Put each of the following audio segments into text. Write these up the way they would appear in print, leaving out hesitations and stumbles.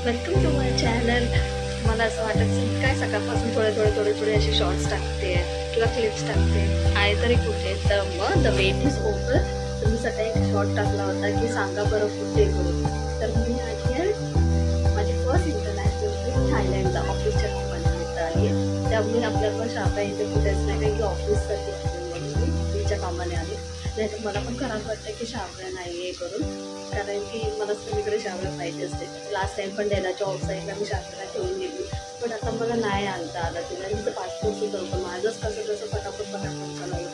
Welcome to my channel. मला असं वाटत की काय सकाळपासून थोडे असे शॉर्ट्स टाकते किंवा क्लिप्स टाकते आहे तरी कुठे. तर मग द वेट इज ओव्हर. तर मी सकाळी एक शॉर्ट टाकला होता की सांगा बरं कुठे करू. तर मी आली आहे माझी फर्स्ट इंटरनॅशनल ट्रिप थायलंडला ऑफिसच्या कामानिमित्त आली आहे. त्यामुळे आपल्याला शापा इथे कुठेच नाही काही की ऑफिससाठी ऑफिसच्या कामाने आली. नाही तर मला पण खराब वाटतं की शावऱ्या नाही आहे करून, कारण की मला सगळीकडे शावऱ्या पाहिजे असते. लास्ट टाइम पण डेलाच्या ऑफसाईडला मी शावऱ्या ठेवून गेली, पण आता मला नाही आणता आला तिला. तिचं पासपोर्ट सुद्धा होतं माझंच कसं पटापट चालवलं.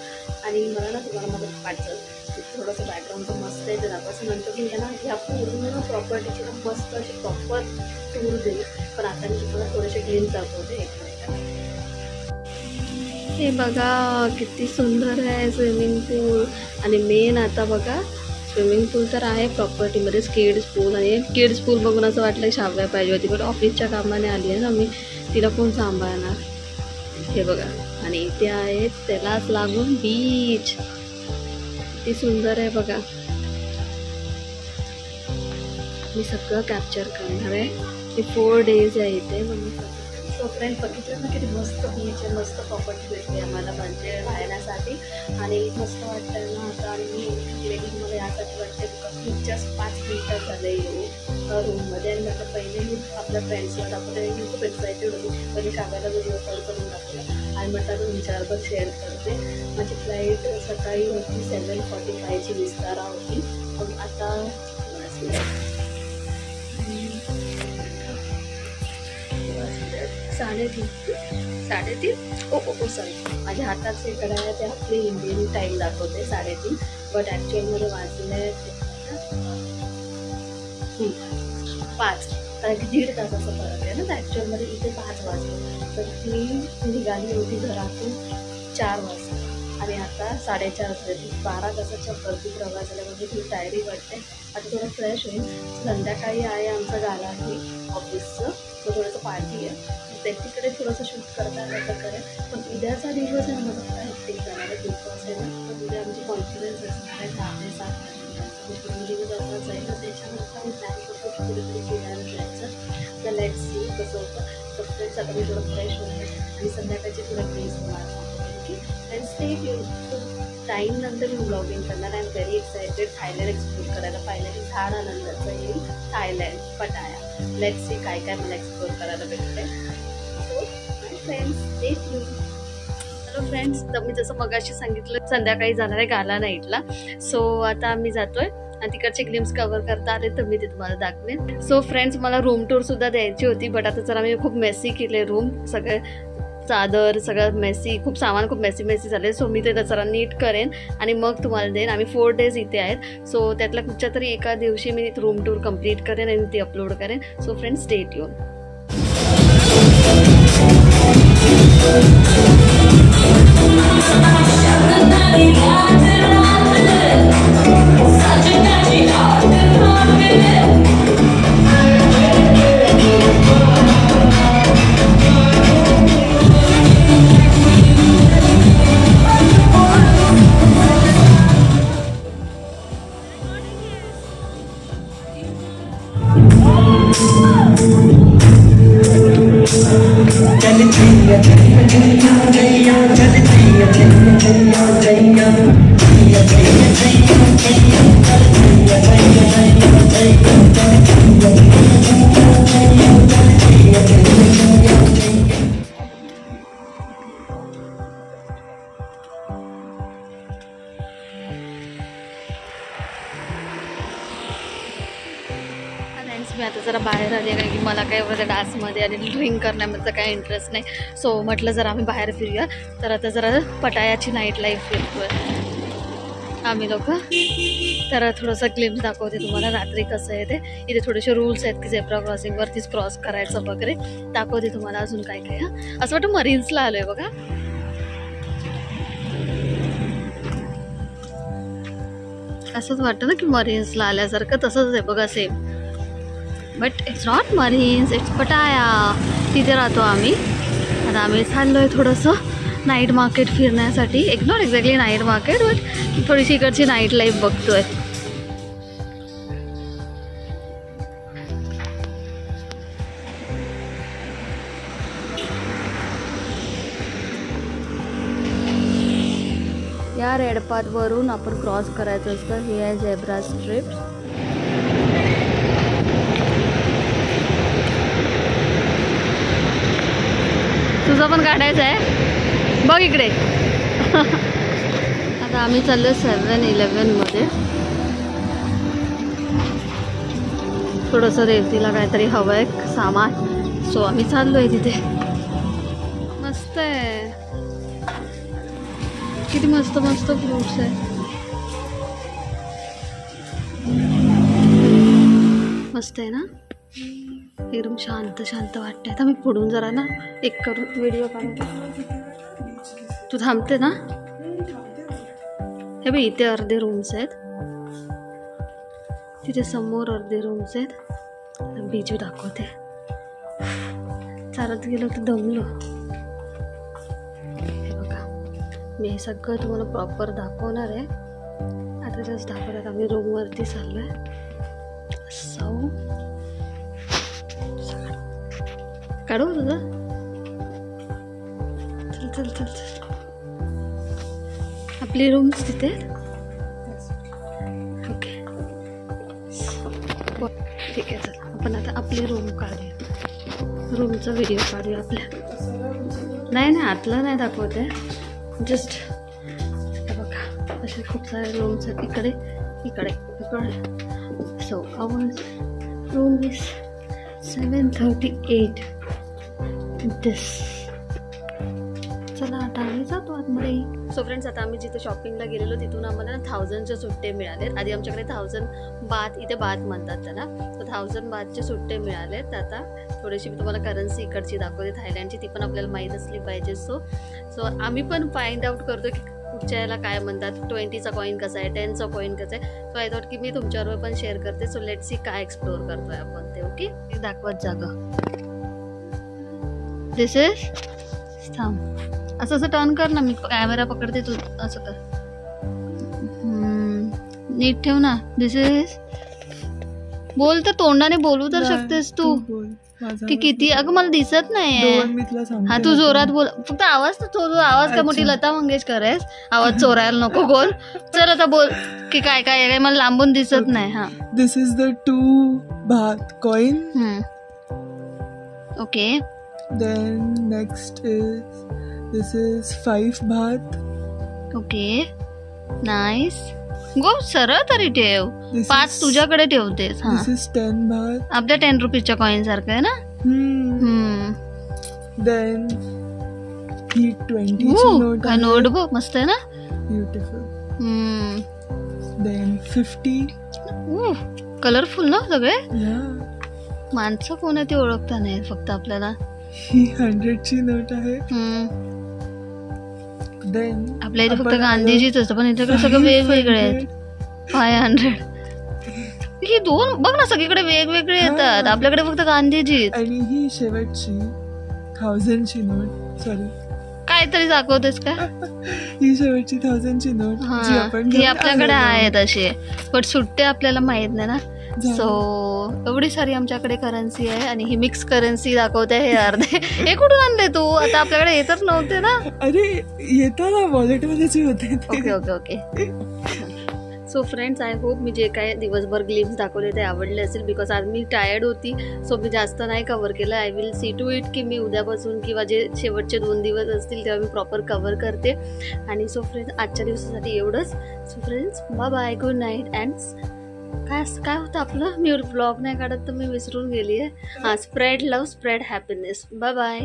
आणि मला ना तुम्हाला माझं पाठचं थोडंसं बॅकग्राऊंड तर मस्त आहे ते दाखवायचं. नंतर मी ना ह्या पूर्ण प्रॉपर्टीची ना मस्त अशी प्रॉपर टूर देईल. पण आता मी तुम्हाला थोडेसे ग्लिम्स दाखवते. एक मिनिट. हे बघा किती सुंदर आहे स्विमिंग पूल. आणि मेन आता बघा स्विमिंग पूल तर आहे प्रॉपर्टीमध्ये, किड्स पूल. आणि किड्स पूल बघून असं वाटलं शाव्या पाहिजे होती, पण ऑफिसच्या कामाने आली आहे ना मी, तिला कोण सांभाळणार. हे बघा. आणि इथे आहे त्यालाच लागून बीच. किती सुंदर आहे बघा. मी सगळं कॅप्चर करणार आहे. ते 4 days आहे इथे. सो फ्रेंड बघितलं ना किती मस्त बीच आहे, मस्त प्रॉपर्टी भेटली आम्हाला म्हणजे राहण्यासाठी. आणि मस्त वाटतं ना आता. आणि मी लेडीज मला यासाठी वाटते बिकॉज मी जस्ट 5 मिनिटं झाले येऊ रूममध्ये. आणि म्हटलं पहिले मी आपल्या फ्रेंड्सला दाखवते. मी खूप एक्सायटेड होती, पहिले शाव्याला व्हिडिओ कॉल करून दाखवलं आणि म्हटलं तर तुमच्याबरोबर शेअर करते. माझी फ्लाईट सकाळी होती 7:45ची विस्तारा होती. पण आता 3:30 ओ सॉरी, माझ्या हातात इकडे आहे ते आपली इंडियन टाईम दाखवते 3:30, बट ॲक्च्युअलमध्ये वाजले 5. कारण की 1.5 तासाचा फरक आहे ना. तर ॲक्च्युअलमध्ये इथे 5 वाजले. तर मी निघाली होती घरातून 4 वाजता आणि आता 4:30 वाजले. 12 तासाच्या वरती प्रवास झाल्यामध्ये थोडी टायरी वाटते. आता थोडं फ्रेश होईल. संध्याकाळी आहे आमचं गालाही ऑफिसचं, तर थोडंसं पार्टी आहे. ते तिकडे थोडंसं शूट करता आलं करेल. पण उद्याचा दिवस आहे ना मला हेक्टिक जाणार आहे. बिकॉज आहे ना, तर उद्या आमची कॉन्फरन्स असणार आहे 6 ते 7 दिवस असंच आहे. तर त्याच्यानंतर आम्ही प्लॅन करतो की कुठेतरी फिरायला जायचं. तर लेट्स सी कसं होतं. तर फ्रेंड्स आता मी थोडं फ्रेश होते आणि संध्याकाळची थोडं प्लेस होणार की अँड स्टे टाईम नंतर मी ब्लॉगिंग करणार. I am very excited Thailand explore करायला. फायनली झाड आनंदाचं येईल थायलंड पटाया. लेट्स सी काय काय मला एक्सप्लोर करायला भेटते. So my friends stay tune. Hello friends, तर मी जसं मगाशी सांगितलं संध्याकाळी जाणार आहे गाला नाईटला. सो आता आम्ही जातोय आणि तिकडचे ग्लिम्स कव्हर करता आले तर मी ते तुम्हाला दाखवेन. सो फ्रेंड्स मला रूम टूरसुद्धा द्यायची होती, बट आता जर आम्ही खूप मेसी केले रूम, सगळे चादर सगळं मेसी, खूप सामान खूप मेसी झाले. सो मी ते जरा नीट करेन आणि मग तुम्हाला देईन. आम्ही 4 days इथे आहेत. सो त्यातल्या कुठच्या तरी एका दिवशी मी रूम टूर कंप्लीट करेन आणि ती अपलोड करेन. So friends stay tuned. मी आता जरा बाहेर आले कारण की मला काय एवढं डान्समध्ये आणि ड्रिंक करण्यामध्ये काही इंटरेस्ट नाही. सो म्हटलं जरा आम्ही बाहेर फिरूया. तर आता जरा पटायाची नाईट लाईफ फिरतोय आम्ही लोक. तर थोडंसं ग्लिम्स दाखवते तुम्हाला रात्री कसं आहे ते. इथे थोडेसे रूल्स आहेत की झेब्रा क्रॉसिंगवरतीच क्रॉस करायचं वगैरे. दाखवते तुम्हाला अजून काय काय. असं वाटतं मरीन्सला आलो आहे बघा. असंच वाटतं ना की मरीन्सला आल्यासारखं. तसंच आहे बघा same, but it's not marines, it's पटाया. तिथे राहतो आम्ही. आता आम्ही चाललो आहे थोडंसं नाईट मार्केट फिरण्यासाठी. Not exactly night market, but थोडीशी इकडची नाईट लाईफ बघतोय. ह्या रेड पाथवरून आपण क्रॉस करायचं असतं. हे आहे झेब्रा स्ट्रिप. तुझं पण काढायचं आहे बघ इकडे. आता आम्ही चाललो 7-11मध्ये. थोडंसं रेवतीला काहीतरी हवं आहे सामान, सो आम्ही चाललोय तिथे. मस्त आहे, किती मस्त मस्त फ्रूट्स आहे. मस्त आहे ना, एकदम शांत शांत वाटतंय. आता मी पुढून जरा ना एक करून व्हिडिओ काढते. तू थांबते ना. हे बघ इथे अर्धे रूम्स आहेत, तिथे समोर अर्धे रूम्स आहेत. बिजू दाखवते. चालत गेलो तर दमलो. हे बघा, मी हे सगळं तुम्हाला प्रॉपर दाखवणार आहे. आता जस्ट दाखवतात. आम्ही रूमवरती चाललोय. सो काढू तुझं. चल चल चल चल. आपली रूम्स तिथे. ओके ठीक आहे. चल आपण आता आपली रूम काढूया. रूमचा व्हिडिओ काढूया आपल्या. नाही आतला नाही दाखवते, जस्ट बघा असे खूप सारे रूम्स आहेत. इकडे इकडे इकडे. सो आवर रूम इज 738 दिस. चला आता आम्ही जातो आतमध्ये. सो फ्रेंड्स, आता आम्ही जिथे शॉपिंगला गेलेलो तिथून आम्हाला 1000चे सुट्टे मिळालेत. आधी आमच्याकडे 1000 बाथ, इथे बाथ म्हणतात त्याला, तर 1000 बाथचे सुट्टे मिळालेत. आता थोडीशी मी तुम्हाला करन्सी इकडची दाखवते, थायलंडची, ती पण आपल्याला माहीत असली पाहिजे. सो आम्ही पण फाइंड आउट करतो की कुठच्या याला काय म्हणतात, 20चा कॉईन कसा आहे, 10चा कॉईन कसा आहे. सो आय थॉट की मी तुमच्याबरोबर पण शेअर करते. सो लेट्स सी काय एक्सप्लोअर करतोय आपण ते. ओके, दाखवत जागा. दिस इज थांब, असं असं टर्न कर ना, मी कॅमेरा पकडते, तू असं कर. नीट ठेव ना. दिस इज. बोल तर, तोंडाने बोलू तर शकतेस तू की किती. अगं मला दिसत नाही. हा तू जोरात बोल, फक्त आवाज तर तो आवाज का मोठी लता मंगेशकर आहेस, आवाज चोरायला नको. बोल चल आता बोल की काय काय आहे. मला लांबून दिसत नाही. हा, this is the 2 baht coin. Okay. Then next is this is 5 baht. Okay, nice. गो सरळ तरी ठेव. 5 तुझ्याकडे ठेवतेस. This is 10 baht. आपल्या 10 रुपीजच्या कॉईन सारखं आहे ना. Then ही 20ची नोट आहे. नोट बघ मस्त आहे ना. ब्युटिफुल. Then 50. कलरफुल ना सगळे. माणसं कोण आहे ते ओळखता नाही फक्त आपल्याला. ही 100ची नोट आहे. देन आपल्या इथे फक्त गांधीजीच असतं, पण इथे सगळं वेगवेगळे आहेत. 500. ही 2 बघ ना, सगळीकडे वेगवेगळे येतात. आपल्याकडे फक्त गांधीजी. आणि ही शेवटची 1000ची नोट. सॉरी, काहीतरी दाखवतेस का. ही शेवटची 1000ची नोट ही आपल्याकडे आहेत अशी, पण सुट्टे आपल्याला माहित नाही ना. सो एवढी सारी आमच्याकडे करन्सी आहे. आणि ही मिक्स करन्सी दाखवते. हे अर्धे. हे कुठून आणले तू. आता आपल्याकडे येतच नव्हते ना. अरे येताना वॉलेट मध्ये होते. Okay okay okay. So friends, I hope मी जे काय दिवसभर ग्लिम्स दाखवले ते आवडले असेल. बिकॉज आज मी टायर्ड होती, सो मी जास्त नाही कव्हर केलं. I will see to it की मी उद्यापासून किंवा जे शेवटचे 2 दिवस असतील तेव्हा मी प्रॉपर कव्हर करते. आणि सो फ्रेंड्स, आजच्या दिवसासाठी एवढंच. So friends, bye bye, good night. And काय होतं आपलं, मी व्लॉग नाही काढत तर मी विसरून गेली आहे. Spread love, spread happiness. Bye bye.